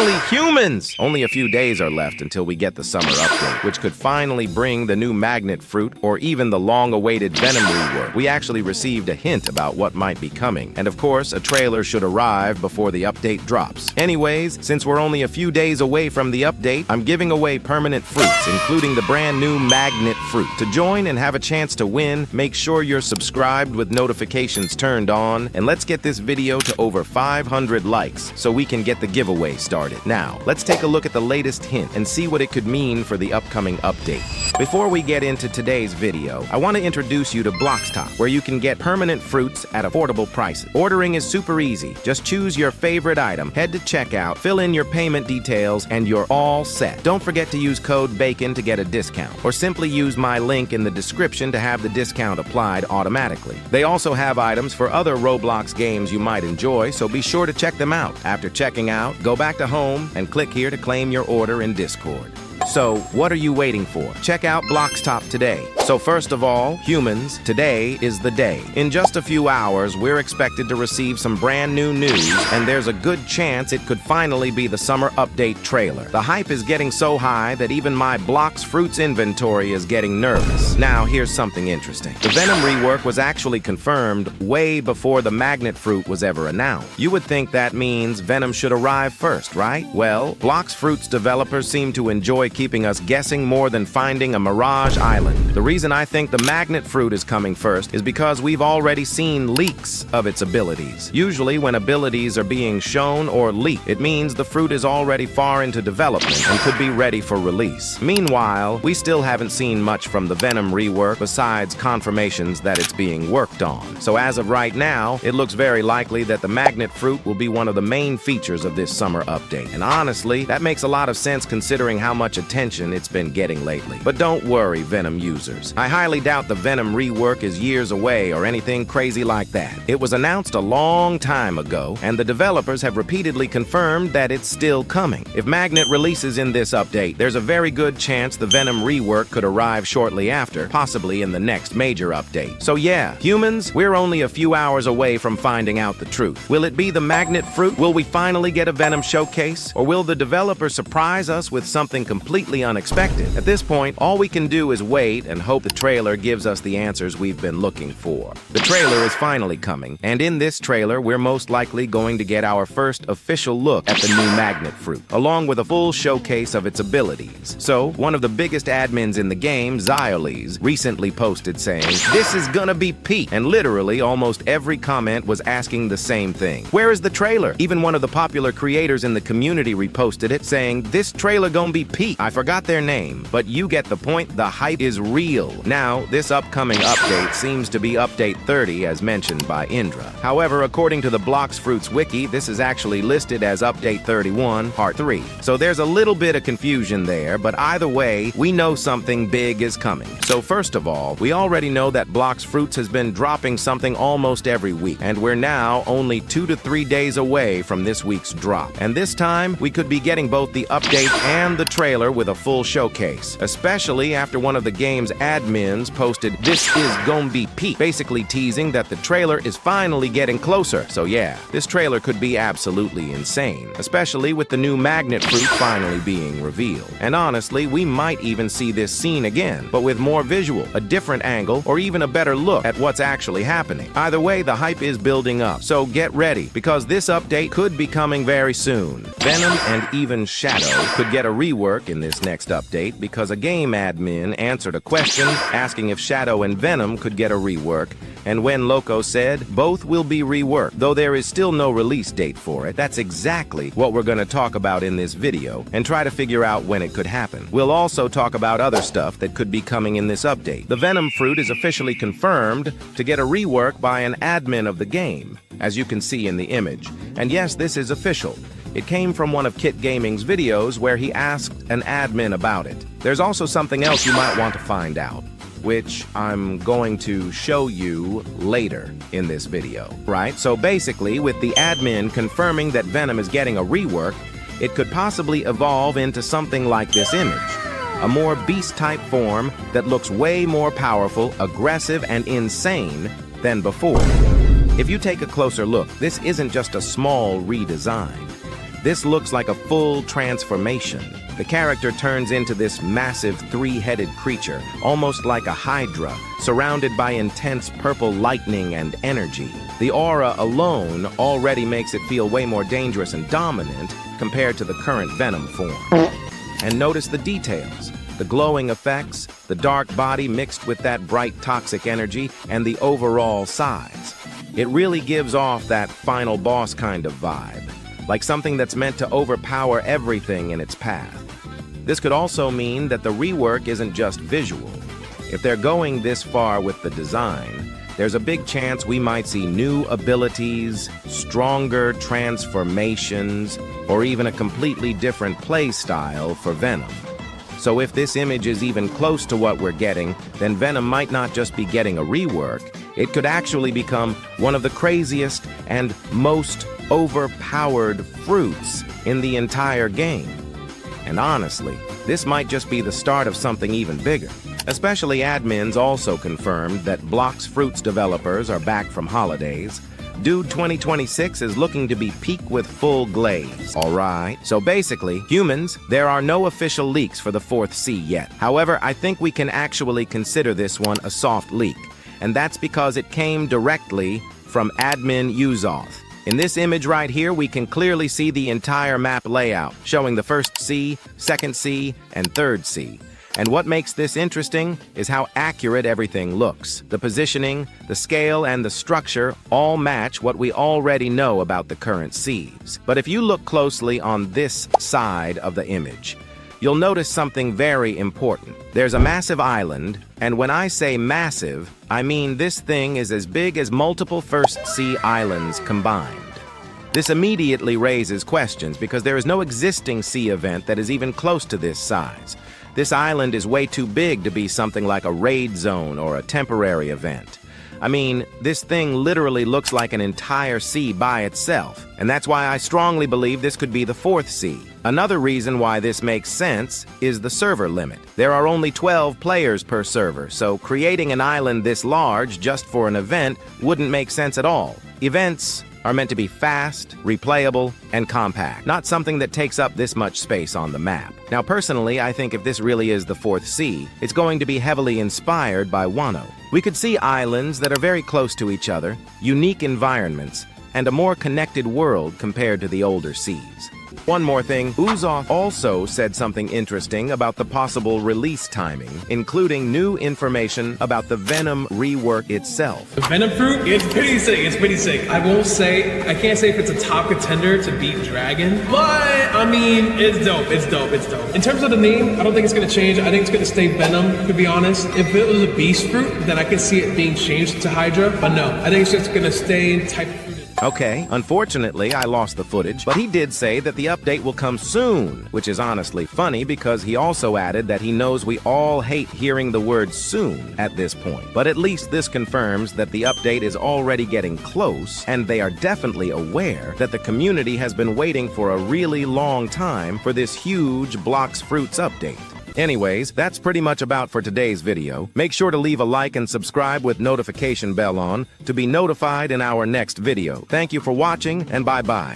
Finally, humans! Only a few days are left until we get the summer update, which could finally bring the new magnet fruit or even the long-awaited Venom rework. We actually received a hint about what might be coming, and of course, a trailer should arrive before the update drops. Anyways, since we're only a few days away from the update, I'm giving away permanent fruits, including the brand new magnet fruit. To join and have a chance to win, make sure you're subscribed with notifications turned on, and let's get this video to over 500 likes so we can get the giveaway started. Now, let's take a look at the latest hint and see what it could mean for the upcoming update. Before we get into today's video, I want to introduce you to Bloxtop, where you can get permanent fruits at affordable prices. Ordering is super easy. Just choose your favorite item, head to checkout, fill in your payment details, and you're all set. Don't forget to use code BACON to get a discount, or simply use my link in the description to have the discount applied automatically. They also have items for other Roblox games you might enjoy, so be sure to check them out. After checking out, go back to home and click here to claim your order in Discord. So, what are you waiting for? Check out Bloxtop today. So first of all, humans, today is the day. In just a few hours, we're expected to receive some brand new news, and there's a good chance it could finally be the summer update trailer. The hype is getting so high that even my Blox fruits inventory is getting nervous. Now, here's something interesting. The Venom rework was actually confirmed way before the magnet fruit was ever announced. You would think that means Venom should arrive first, right? Well, Blox fruits developers seem to enjoy keeping us guessing more than finding a mirage island. The reason I think the magnet fruit is coming first is because we've already seen leaks of its abilities. Usually when abilities are being shown or leaked, it means the fruit is already far into development and could be ready for release. Meanwhile, we still haven't seen much from the Venom rework besides confirmations that it's being worked on. So as of right now, it looks very likely that the magnet fruit will be one of the main features of this summer update. And honestly, that makes a lot of sense considering how much attention it's been getting lately. But don't worry, Venom users. I highly doubt the Venom rework is years away or anything crazy like that. It was announced a long time ago, and the developers have repeatedly confirmed that it's still coming. If Magnet releases in this update, there's a very good chance the Venom rework could arrive shortly after, possibly in the next major update. So yeah, humans, we're only a few hours away from finding out the truth. Will it be the magnet fruit? Will we finally get a Venom showcase? Or will the developer surprise us with something completely unexpected? At this point, all we can do is wait and hope the trailer gives us the answers we've been looking for. The trailer is finally coming, and in this trailer, we're most likely going to get our first official look at the new magnet fruit, along with a full showcase of its abilities. So, one of the biggest admins in the game, Zioles, recently posted saying, "This is gonna be peak," and literally almost every comment was asking the same thing. Where is the trailer? Even one of the popular creators in the community reposted it, saying, "This trailer gonna be peak." I forgot their name, but you get the point. The hype is real. Now, this upcoming update seems to be update 30 as mentioned by Indra. However, according to the Blox Fruits wiki, this is actually listed as update 31, part 3. So there's a little bit of confusion there, but either way, we know something big is coming. So first of all, we already know that Blox Fruits has been dropping something almost every week, and we're now only 2 to 3 days away from this week's drop. And this time, we could be getting both the update and the trailer with a full showcase, especially after one of the game's admins posted, "This is gonna be peak," basically teasing that the trailer is finally getting closer. So yeah, this trailer could be absolutely insane, especially with the new magnet fruit finally being revealed. And honestly, we might even see this scene again, but with more visual, a different angle, or even a better look at what's actually happening. Either way, the hype is building up, so get ready, because this update could be coming very soon. Venom and even Shadow could get a rework in this next update because a game admin answered a question asking if Shadow and Venom could get a rework, and when Loco said both will be reworked, though there is still no release date for it. That's exactly what we're going to talk about in this video and try to figure out when it could happen. We'll also talk about other stuff that could be coming in this update. The Venom fruit is officially confirmed to get a rework by an admin of the game, as you can see in the image. And yes, this is official. It came from one of Kit Gaming's videos where he asked an admin about it. There's also something else you might want to find out, which I'm going to show you later in this video, right? So basically, with the admin confirming that Venom is getting a rework, it could possibly evolve into something like this image. A more beast-type form that looks way more powerful, aggressive, and insane than before. If you take a closer look, this isn't just a small redesign. This looks like a full transformation. The character turns into this massive three-headed creature, almost like a hydra, surrounded by intense purple lightning and energy. The aura alone already makes it feel way more dangerous and dominant compared to the current Venom form. And notice the details. The glowing effects, the dark body mixed with that bright toxic energy, and the overall size. It really gives off that final boss kind of vibe, like something that's meant to overpower everything in its path. This could also mean that the rework isn't just visual. If they're going this far with the design, there's a big chance we might see new abilities, stronger transformations, or even a completely different play style for Venom. So if this image is even close to what we're getting, then Venom might not just be getting a rework, it could actually become one of the craziest and most overpowered fruits in the entire game. And honestly, this might just be the start of something even bigger. Especially admins also confirmed that Blox Fruits developers are back from holidays. Dude 2026 is looking to be peak with full glaze. Alright, so basically, humans, there are no official leaks for the 4th C yet. However, I think we can actually consider this one a soft leak. And that's because it came directly from admin Uzoth. In this image right here, we can clearly see the entire map layout, showing the 1st C, 2nd C, and 3rd C. And what makes this interesting is how accurate everything looks. The positioning, the scale, and the structure all match what we already know about the current Cs. But if you look closely on this side of the image, you'll notice something very important. There's a massive island, and when I say massive, I mean this thing is as big as multiple 1st C islands combined. This immediately raises questions because there is no existing C event that is even close to this size. This island is way too big to be something like a raid zone or a temporary event. I mean, this thing literally looks like an entire C by itself, and that's why I strongly believe this could be the 4th C. Another reason why this makes sense is the server limit. There are only 12 players per server, so creating an island this large just for an event wouldn't make sense at all. Events are meant to be fast, replayable, and compact, not something that takes up this much space on the map. Now, personally, I think if this really is the 4th C, it's going to be heavily inspired by Wano. We could see islands that are very close to each other, unique environments, and a more connected world compared to the older Cs. One more thing, Uzoth also said something interesting about the possible release timing, including new information about the Venom rework itself. The Venom fruit, it's pretty sick, I won't say, I can't say if it's a top contender to beat Dragon, but I mean, it's dope. In terms of the name, I don't think it's gonna change. I think it's gonna stay Venom, to be honest. If it was a beast fruit, then I could see it being changed to Hydra, but no, I think it's just gonna stay type of fruit. Okay, unfortunately, I lost the footage, but he did say that the update will come soon, which is honestly funny because he also added that he knows we all hate hearing the word soon at this point. But at least this confirms that the update is already getting close, and they are definitely aware that the community has been waiting for a really long time for this huge Blox Fruits update. Anyways, that's pretty much about for today's video. Make sure to leave a like and subscribe with notification bell on to be notified in our next video. Thank you for watching, and bye-bye.